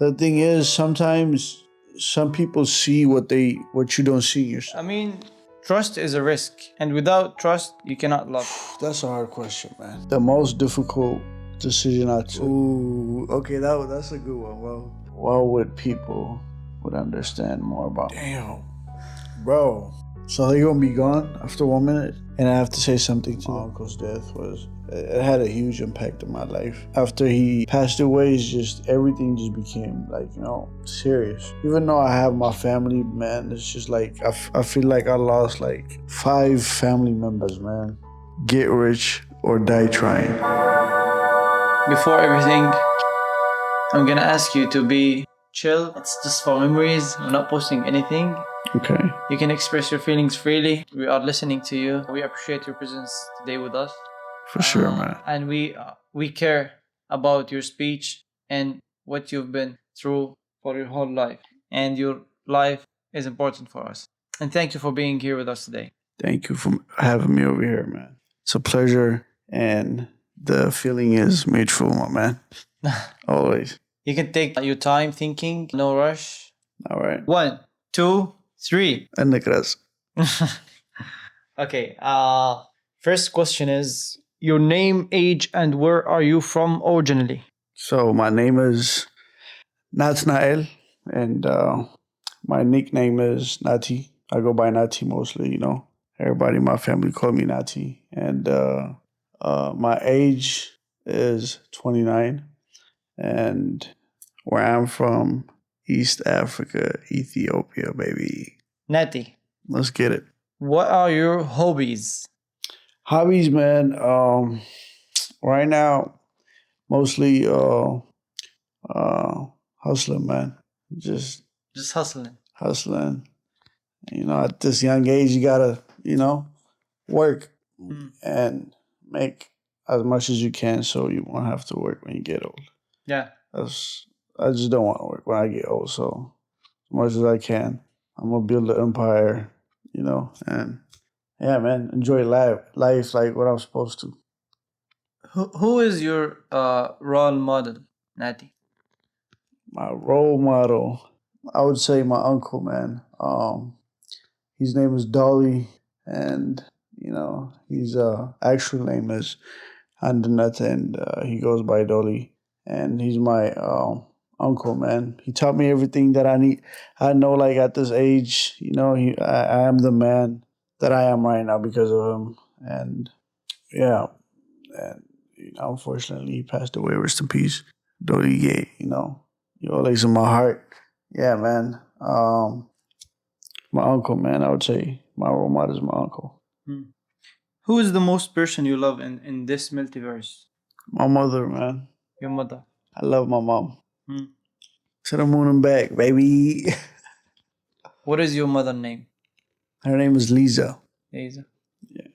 The thing is, sometimes some people see what you don't see in yourself. I mean, trust is a risk, and without trust, you cannot love. That's a hard question, man. The most difficult decision I took. Ooh, okay, that's a good one. Well, would people would understand more about? Damn, bro. So they're gonna be gone after 1 minute, and I have to say something to my uncle's death was it had a huge impact on my life. After he passed away, it's just everything just became like serious. Even though I have my family, man, it's just like I feel like I lost like 5 family members, man. Get rich or die trying. Before everything, I'm gonna ask you to be chill. It's just for memories. We're not posting anything. Okay. You can express your feelings freely. We are listening to you. We appreciate your presence today with us. For sure, man. And we care about your speech and what you've been through for your whole life. And your life is important for us. And thank you for being here with us today. Thank you for having me over here, man. It's a pleasure, and the feeling is mutual, my man. Always. You can take your time thinking, no rush. All right. 1, 2, 3. And Nicholas. Okay. First question is your name, age, and where are you from originally? So my name is Nathnael, and my nickname is Nati. I go by Nati mostly, Everybody in my family call me Nati. And my age is 29. And where I'm from, East Africa, Ethiopia, baby. Nati, Let's get it. what are your hobbies? Hobbies, man. Right now, mostly hustling, man. Just hustling. hustling. At this young age, you gotta, work and make as much as you can so you won't have to work when you get old. Yeah. I just don't want to work when I get old. So as much as I can, I'm gonna build an empire, and yeah, man, enjoy life like what I'm supposed to. Who is your role model, Nati? My role model, I would say my uncle, man. His name is Dolly, and his actual name is Andanat, and he goes by Dolly, and he's my uncle, man. He taught me everything that I need. I know, like at this age, I am the man that I am right now because of him, and yeah, and unfortunately, he passed away. Rest in peace, Dolly. Yeah, you're always in my heart. Yeah, man. My uncle, man. I would say my role model is my uncle. Who is the most person you love in this multiverse? My mother, man. Your mother. I love my mom. To the moon and back, baby. What is your mother name? Her name is Lisa. Lisa. Yeah.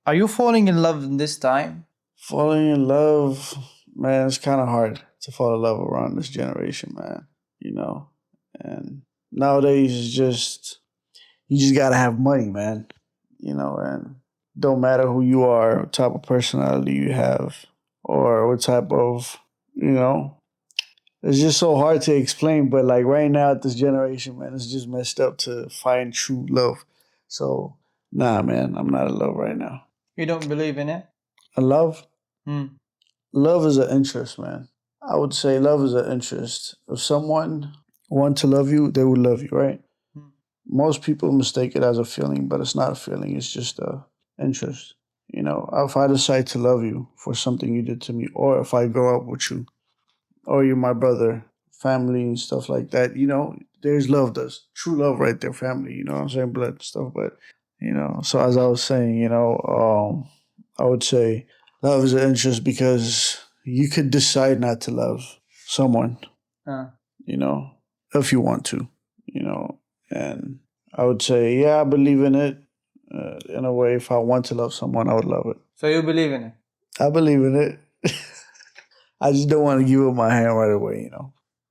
Are you falling in love in this time? Falling in love, man, it's kind of hard to fall in love around this generation, man. And nowadays it's you just gotta have money, man. And don't matter who you are, what type of personality you have, or what type of, it's just so hard to explain. But like right now at this generation, man, it's just messed up to find true love. So, nah, man, I'm not in love right now. You don't believe in it? A love? Love is an interest, man. I would say love is an interest. If someone wants to love you, they will love you, right? Most people mistake it as a feeling, but it's not a feeling. It's just a interest. If I decide to love you for something you did to me, or if I grow up with you, or you're my brother, family and stuff like that, there's love. There's true love right there, family, you know what I'm saying? Blood and stuff. But, so as I was saying, I would say love is an interest because you could decide not to love someone, if you want to, and I would say, yeah, I believe in it. In a way, if I want to love someone, I would love it. So you believe in it? I believe in it. I just don't want to give up my hand right away,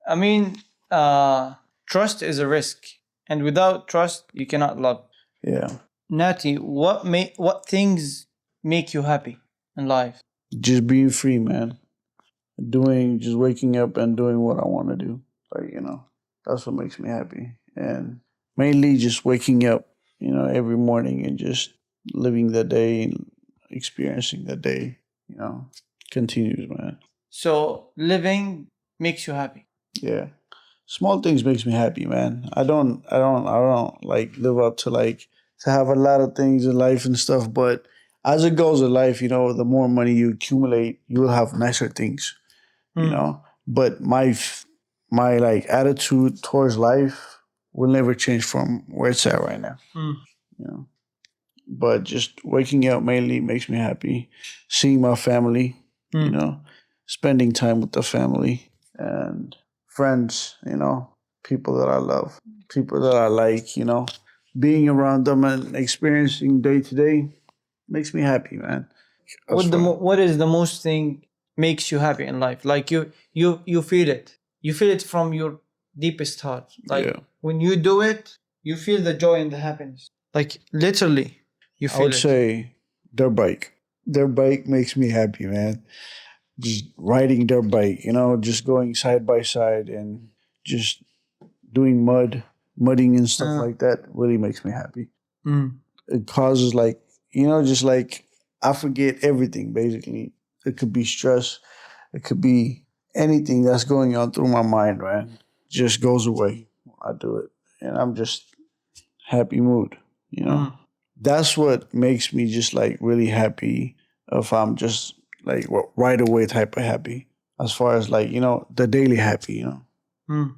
I mean, trust is a risk, and without trust, you cannot love. Yeah. Nati, what things make you happy in life? Just being free, man. just waking up and doing what I want to do. Like, that's what makes me happy. And mainly just waking up, every morning and just living the day and experiencing the day, you know, continues, man. So living makes you happy. Yeah. Small things makes me happy, man. I don't like live up to like to have a lot of things in life and stuff, but as it goes in life, the more money you accumulate, you will have nicer things, But my like attitude towards life will never change from where it's at right now. You know. But just waking up mainly makes me happy. Seeing my family, spending time with the family and friends, people that I love, people that I like, being around them and experiencing day to day makes me happy, man. What is the most thing makes you happy in life? Like you feel it. You feel it from your deepest heart. Like Yeah. when you do it, you feel the joy and the happiness. Like literally, you I feel would it. say their bike. Their bike makes me happy, man. Just riding their bike, just going side by side and just doing mudding and stuff like that really makes me happy. Mm. It causes like, just like I forget everything basically. It could be stress, it could be anything that's going on through my mind, man. Just goes away. I do it. And I'm just happy mood. That's what makes me just like really happy if I'm just like right away type of happy. As far as like, the daily happy. Mm.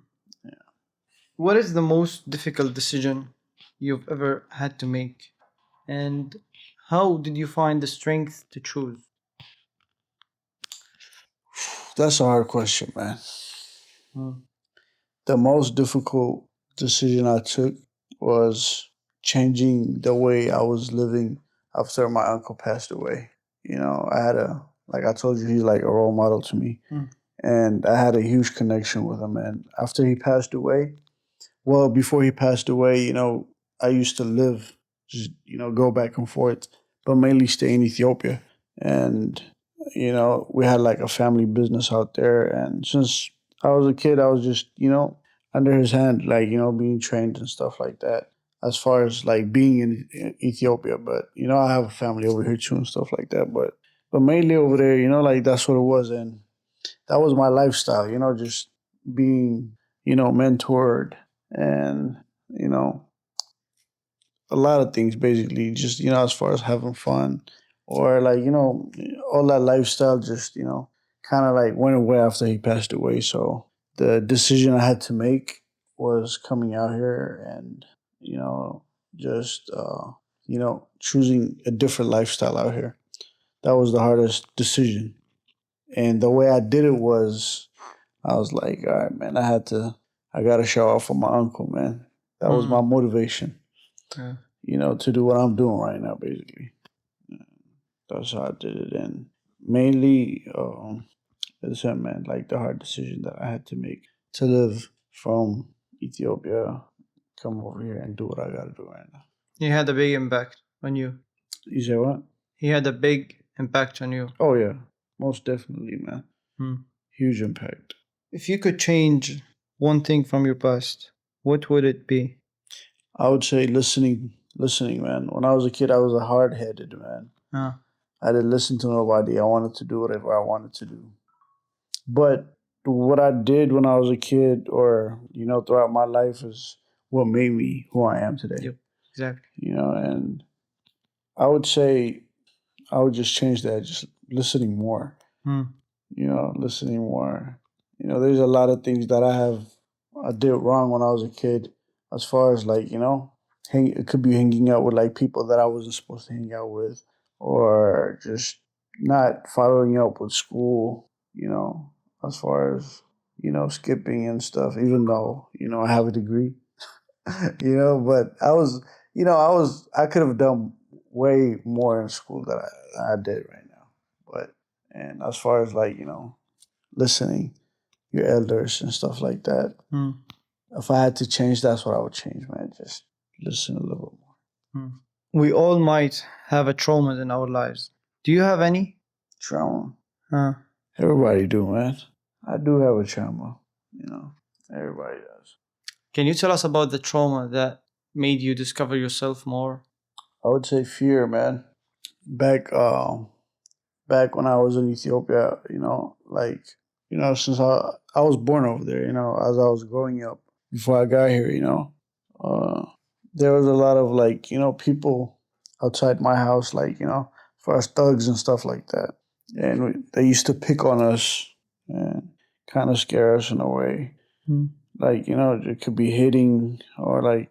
What is the most difficult decision you've ever had to make? And how did you find the strength to choose? That's a hard question, man. Mm. The most difficult decision I took was changing the way I was living after my uncle passed away. I had like I told you, he's like a role model to me. Mm. And I had a huge connection with him. And after he passed away, well, before he passed away, I used to live, just, go back and forth, but mainly stay in Ethiopia. And, we had like a family business out there. And since I was a kid, I was just, under his hand, like, being trained and stuff like that. As far as like being in Ethiopia, but I have a family over here too and stuff like that. But mainly over there, like that's what it was, and that was my lifestyle. Just being, mentored and you know a lot of things basically. Just as far as having fun or like all that lifestyle just kind of like went away after he passed away. So the decision I had to make was coming out here and you know just choosing a different lifestyle out here. That was the hardest decision, and the way I did it was I was like, all right, man, I got to show off for my uncle, man. That was my motivation, Yeah. to do what I'm doing right now, basically. That's how I did it. And mainly, as I said, man, like the hard decision that I had to make to live from Ethiopia, come over here and do what I got to do right now. He had a big impact on you. You say what? He had a big impact on you. Oh, yeah. Most definitely, man. Hmm. Huge impact. If you could change one thing from your past, what would it be? I would say listening, man. When I was a kid, I was a hard headed man. Ah. I didn't listen to nobody. I wanted to do whatever I wanted to do. But what I did when I was a kid or, throughout my life is what made me who I am today. Yep. Exactly. And I would say I would just change that, just listening more, Hmm. listening more. There's a lot of things that I did wrong when I was a kid, as far as like, it could be hanging out with like people that I wasn't supposed to hang out with, or just not following up with school, as far as, skipping and stuff, even though, I have a degree, but I could have done way more in school than I did right now. And as far as like, listening your elders and stuff like that, Hmm. if I had to change, that's what I would change, man. Just listen a little bit more. Hmm. We all might have a trauma in our lives. Do you have any? Trauma. Huh. Everybody do, man. I do have a trauma, you know. Everybody does. Can you tell us about the trauma that made you discover yourself more? I would say fear, man. Back back when I was in Ethiopia, since I was born over there, as I was growing up before I got here, uh, there was a lot of people outside my house, for us thugs and stuff like that, and they used to pick on us and kind of scare us in a way, it could be hitting or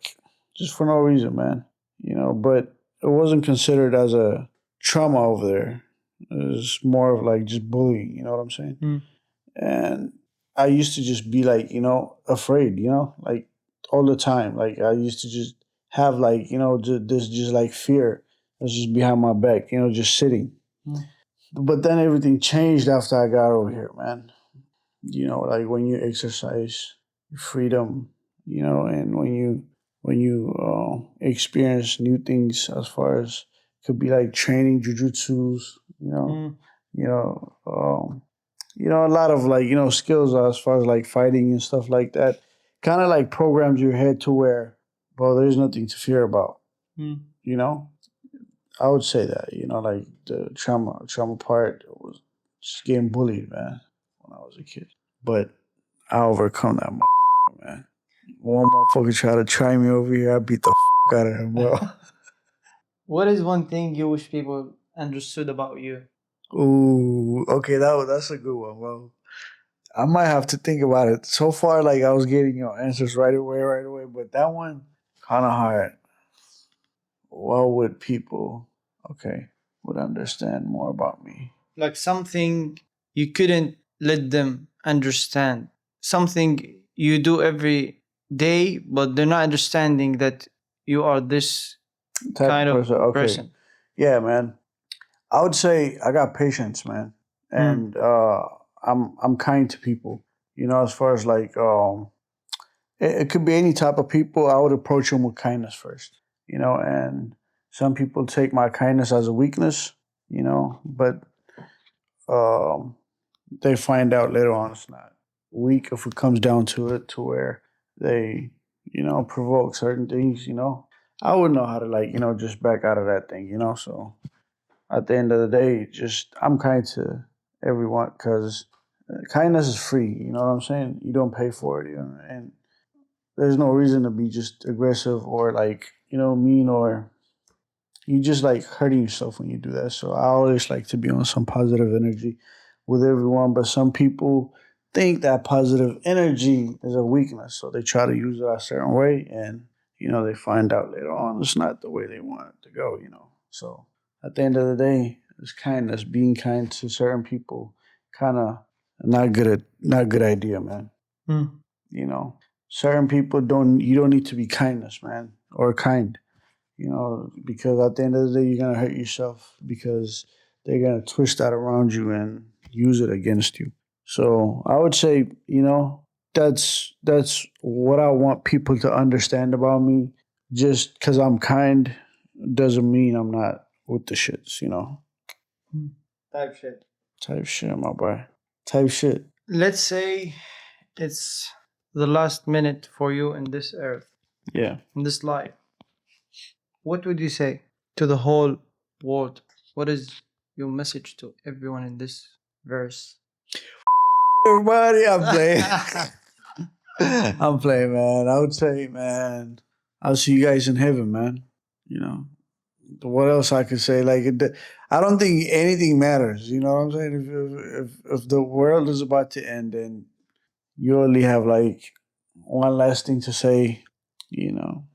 just for no reason, man, but it wasn't considered as a trauma over there. It was more of just bullying, you know what I'm saying? And I used to just be afraid, all the time. Like I used to just have this just fear that's just behind my back, just sitting. But then everything changed after I got over here, man. When you exercise freedom, and when you experience new things as far as could be like training jujutsus, you know, um, a lot of skills as far as fighting and stuff like that. Kind of programs your head to where, well, there's nothing to fear about. You know, I would say that. The trauma part was just getting bullied, man, when I was a kid. But I overcome that, man. One motherfucker try to try me over here, I beat the out of him, bro. What is one thing you wish people understood about you? Ooh, okay, that's a good one, bro. I might have to think about it. So far, I was getting answers right away, but that one kind of hard. What would people, okay, would understand more about me? Like something you couldn't let them understand. Something you do every day, but they're not understanding that you are this Type kind of of person. Okay, person. yeah, man. I would say I got patience, man, and I'm kind to people. As far as it could be any type of people. I would approach them with kindness first. And some people take my kindness as a weakness. But um, they find out later on it's not weak if it comes down to it, to where they provoke certain things. I would know how to just back out of that thing. So at the end of the day, just I'm kind to everyone because kindness is free. You know what I'm saying? You don't pay for it, and there's no reason to be just aggressive or mean, or you just hurting yourself when you do that. So I always like to be on some positive energy with everyone, but some people think that positive energy is a weakness, so they try to use it a certain way, and they find out later on it's not the way they want it to go. So at the end of the day, it's kindness, being kind to certain people, kind of not good idea, man. You know, certain people don't. You don't need to be kindness, man, or kind. Because at the end of the day, you're gonna hurt yourself because they're gonna twist that around you and use it against you. So I would say, that's what I want people to understand about me. Just because I'm kind doesn't mean I'm not with the shits. Type shit. Type shit, my boy. Type shit. Let's say it's the last minute for you in this earth, Yeah. in this life. What would you say to the whole world? What is your message to everyone in this verse? Everybody, I'm playing. I'm playing, man. I would say, man, I'll see you guys in heaven, man. You know, what else I could say? I don't think anything matters. You know what I'm saying? If the world is about to end, and you only have one last thing to say, you know,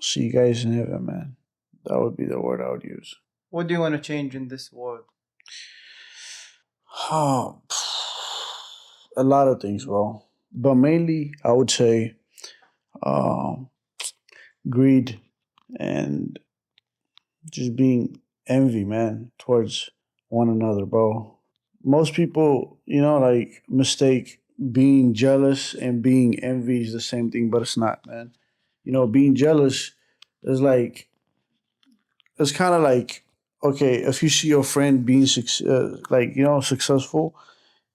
see you guys in heaven, man. That would be the word I would use. What do you want to change in this world? Oh, a lot of things, bro. But mainly, I would say um, greed and just being envy, man, towards one another, bro. Most people, mistake being jealous and being envy is the same thing, but it's not, man. Being jealous is it's kind of okay, if you see your friend being like successful,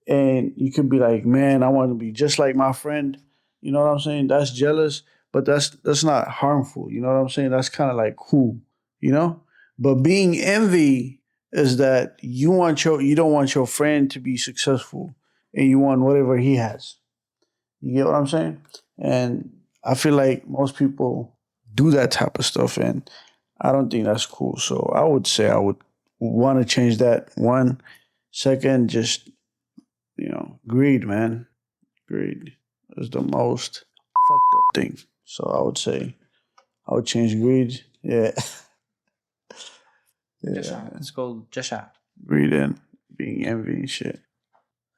and you could be like, man, I want to be just like my friend. You know what I'm saying? That's jealous, but that's not harmful. You know what I'm saying? That's kind of like cool. You know. But being envy is that you don't want your friend to be successful, and you want whatever he has. You get what I'm saying? And I feel like most people do that type of stuff, and I don't think that's cool. So I would say I would want to change that. One second, just greed, man. Greed is the most fucked up thing. So I would say I would change greed. Yeah, yeah, Jasha. It's man. called Jasha. Greed and being envy and shit.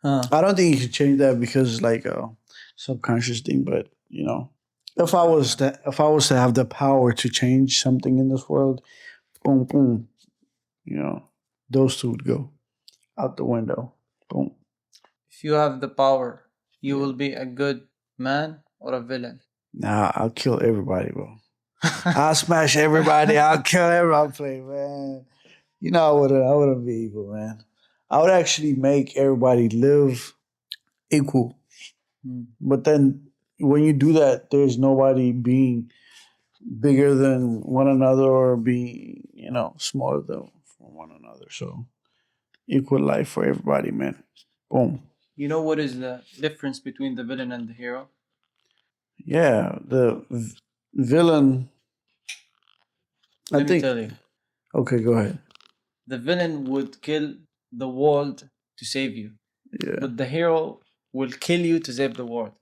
Huh. I don't think you should change that because it's like a subconscious thing, but if I was to have the power to change something in this world, boom, boom, you know, those two would go out the window. Boom. If you have the power, you Yeah. will be a good man or a villain. Nah, I'll kill everybody, bro. I'll smash everybody. I'll kill everybody. Play, man. I wouldn't be evil, man. I would actually make everybody live equal. Hmm. But then when you do that, there's nobody being bigger than one another or being, smaller than from one another. So equal life for everybody, man. Boom. You know what is the difference between the villain and the hero? Yeah, the villain. I Let me think. tell you. Okay, go ahead. The villain would kill the world to save you, Yeah. but the hero will kill you to save the world.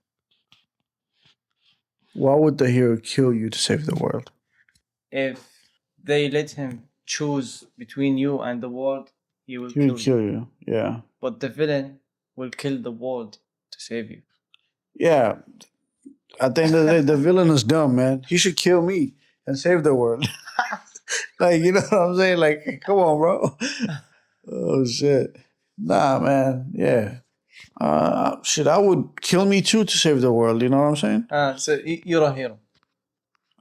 Why would the hero kill you to save the world? If they let him choose between you and the world, he will He would kill you. kill you. Yeah. But the villain will kill the world to save you. Yeah. At the end of the day, the villain is dumb, man. He should kill me and save the world. Like, you know what I'm saying? Like, come on, bro. Oh shit. Nah, man. Yeah. Shit, I would kill me too to save the world. You know what I'm saying? So you're a hero.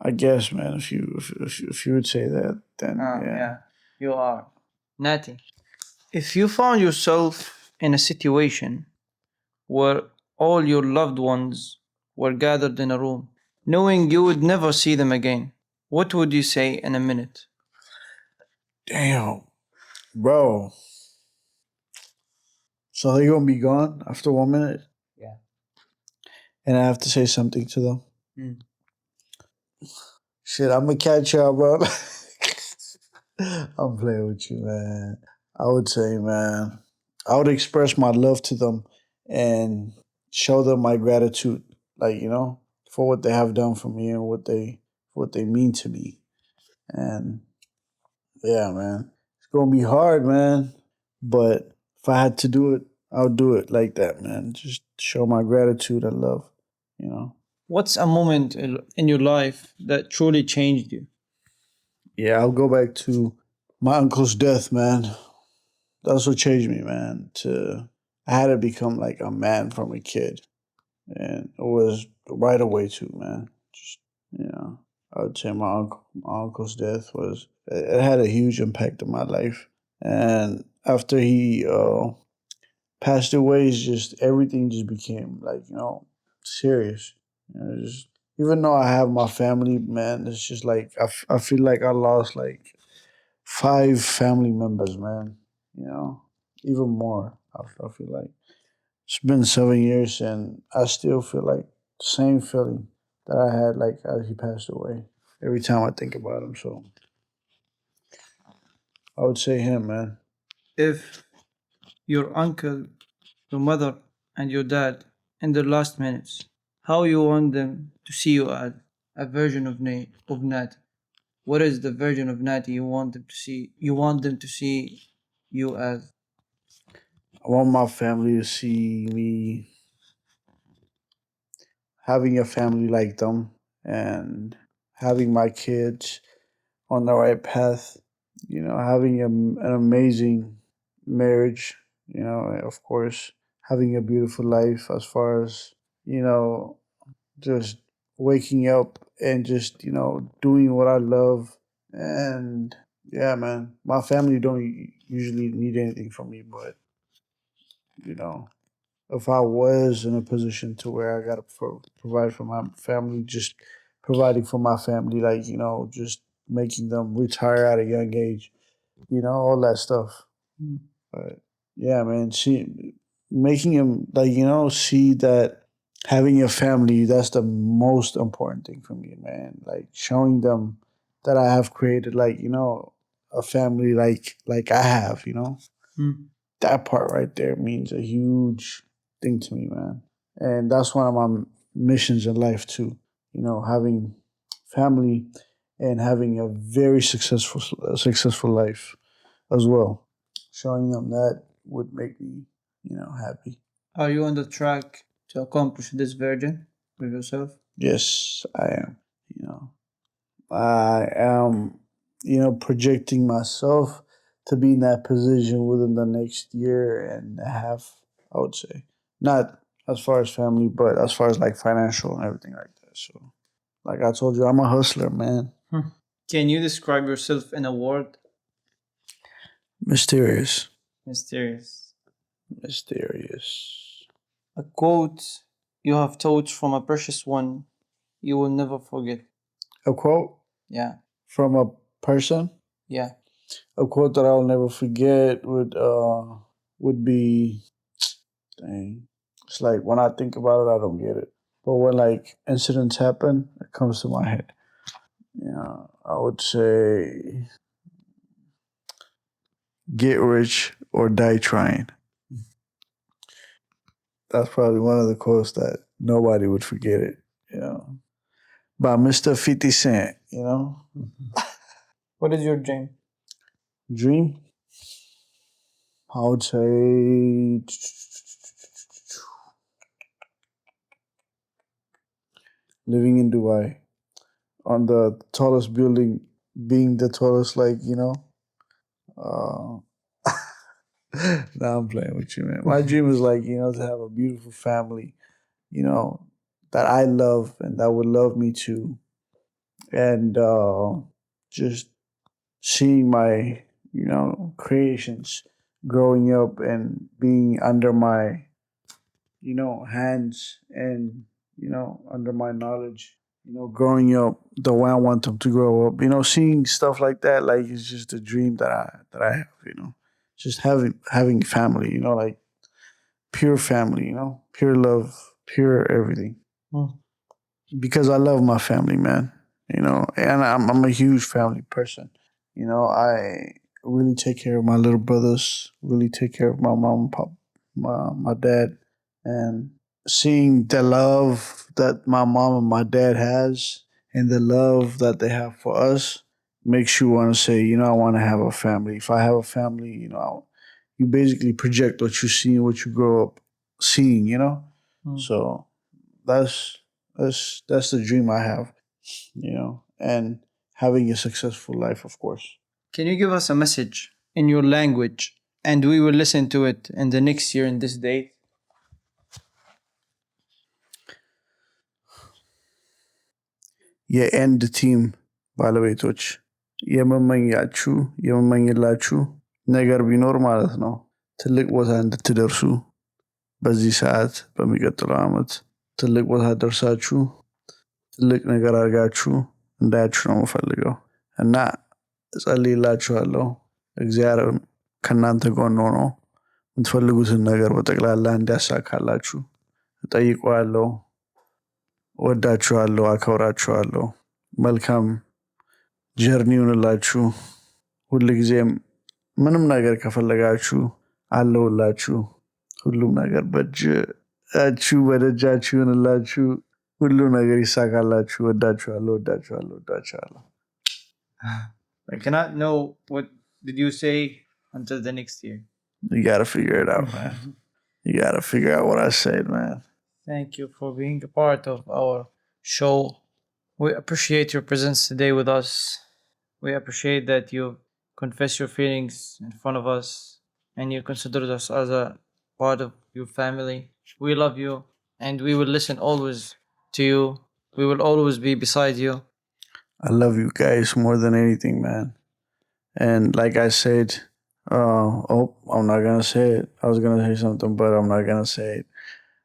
I guess, man. If you would say that, then yeah. Yeah, you are. Natty, if you found yourself in a situation where all your loved ones were gathered in a room, knowing you would never see them again, what would you say in a minute? Damn, bro. So they're gonna be gone after 1 minute, Yeah. and I have to say something to them. Mm. Shit, I'm gonna catch y'all, bro. I'm playing with you, man. I would say, man, I would express my love to them and show them my gratitude, like for what they have done for me and what they mean to me. And yeah, man, it's gonna be hard, man. But if I had to do it, I would do it like that, man. Just show my gratitude and love, you know. What's a moment in your life that truly changed you? Yeah, I'll go back to my uncle's death, man. That's what changed me, man. I had to become like a man from a kid, and it was right away too, man. Just I would say my uncle's death it had a huge impact on my life, and after he passed away, it's just everything just became like serious. Just even though I have my family, man, it's just like I feel like I lost like five family members, man. You know, even more. I feel like it's been 7 years, and I still feel like the same feeling that I had like as he passed away. Every time I think about him, so I would say him, man. If your uncle, your mother, and your dad in their last minutes, how you want them to see you as a version of Nat? What is the version of Natty you want them to see? You want them to see you as. I want my family to see me having a family like them and having my kids on the right path. Having an amazing marriage. Of course, having a beautiful life as far as you know, just waking up and just doing what I love and Yeah, man. My family don't usually need anything from me, but you know, if I was in a position to where I gotta provide for my family, just providing for my family, like just making them retire at a young age, all that stuff. Mm. But yeah, man, see, making him like see that having a family, that's the most important thing for me, man. Like showing them that I have created, like a family like I have. Mm. That part right there means a huge thing to me, man. And that's one of my missions in life too. Having family and having a very successful life as well. Showing them that would make me, happy. Are you on the track to accomplish this version with yourself? Yes, I am. You know, I am, projecting myself to be in that position within the next year and a half, I would say. Not as far as family, but as far as like financial and everything like that. So, like I told you, I'm a hustler, man. Hmm. Can you describe yourself in a word? Mysterious. Mysterious. Mysterious. A quote you have taught from a precious one you will never forget. A quote Yeah, from a person. yeah. A quote that I'll never forget would be, dang. It's like when I think about it, I don't get it. But when like incidents happen, it comes to my head. I would say get rich or die trying. That's probably one of the quotes that nobody would forget it. You know, by Mr. 50 Cent. What is your dream? Dream. I would say living in Dubai on the tallest building, being the tallest, like Uh, now I'm playing with you, man. My dream is like to have a beautiful family, you know, that I love and that would love me too, and just seeing my creations growing up and being under my hands and under my knowledge. Growing up the way I want them to grow up. Seeing stuff like that, like it's just a dream that I have. Just having family. Like pure family. Pure love, pure everything. Hmm. Because I love my family, man. And I'm a huge family person. I really take care of my little brothers. Really take care of my mom, and pop, my dad, and seeing the love that my mom and my dad has, and the love that they have for us, makes you want to say, I want to have a family. If I have a family, you basically project what you see and what you grow up seeing. Hmm. So that's that's the dream I have, and having a successful life, of course. Can you give us a message in your language and we will listen to it in the next year in this date? የኤንድ ቲም ባለቤቶች የምመኝላችሁ ነገር ቢኖር ማለት ነው ትልቅ ቦታ እንድትደርሱ በዚህ ሰዓት በሚቀጥለው ዓመት ትልቅ ቦታ ደርሳችሁ ትልቅ ነገር አድርጋችሁ እንዳያችሁ ነው የምፈልገው እና እጸልይላችኋለሁ። እግዚአብሔር ከእናንተ ጎን ሆኖ የምትፈልጉትን ነገር በጠቅላላ እንዲያሳካላችሁ እጠይቀዋለሁ። ወዳችኋለሁ፣ አከብራችኋለሁ። መልካም ጀርኒ ይሁንላችሁ። ሁልጊዜም ምንም ነገር ከፈለጋችሁ አለሁላችሁ። ሁሉም ነገር በደጃችሁ ይሁንላችሁ። ሁሉም ነገር ይሳካላችሁ። ወዳችኋለሁ፣ ወዳችኋለሁ፣ ወዳችኋለሁ። I cannot know what did you say until the next year. You gotta figure it out, man. You gotta figure out what I said, man. Thank you for being a part of our show. We appreciate your presence today with us. We appreciate that you confess your feelings in front of us and you consider us as a part of your family. We love you and we will listen always to you. We will always be beside you. I love you guys more than anything, man. And like I said, oh, I'm not gonna say it. I was gonna say something, but I'm not gonna say it.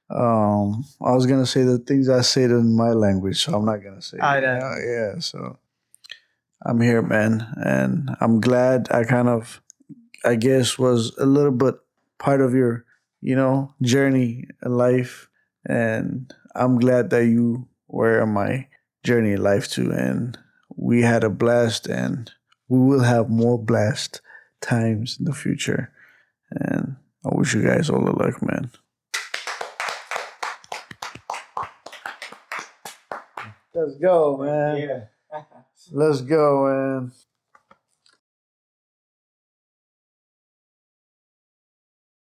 I was gonna say the things I said in my language, so I'm not gonna say I it. know. Yeah, so I'm here, man, and I'm glad I kind of, I guess, was a little bit part of your, journey in life, and I'm glad that you were on my journey in life too, and we had a blast, and we will have more blast times in the future, and I wish you guys all the luck, man. Let's go, man. Let's go, man.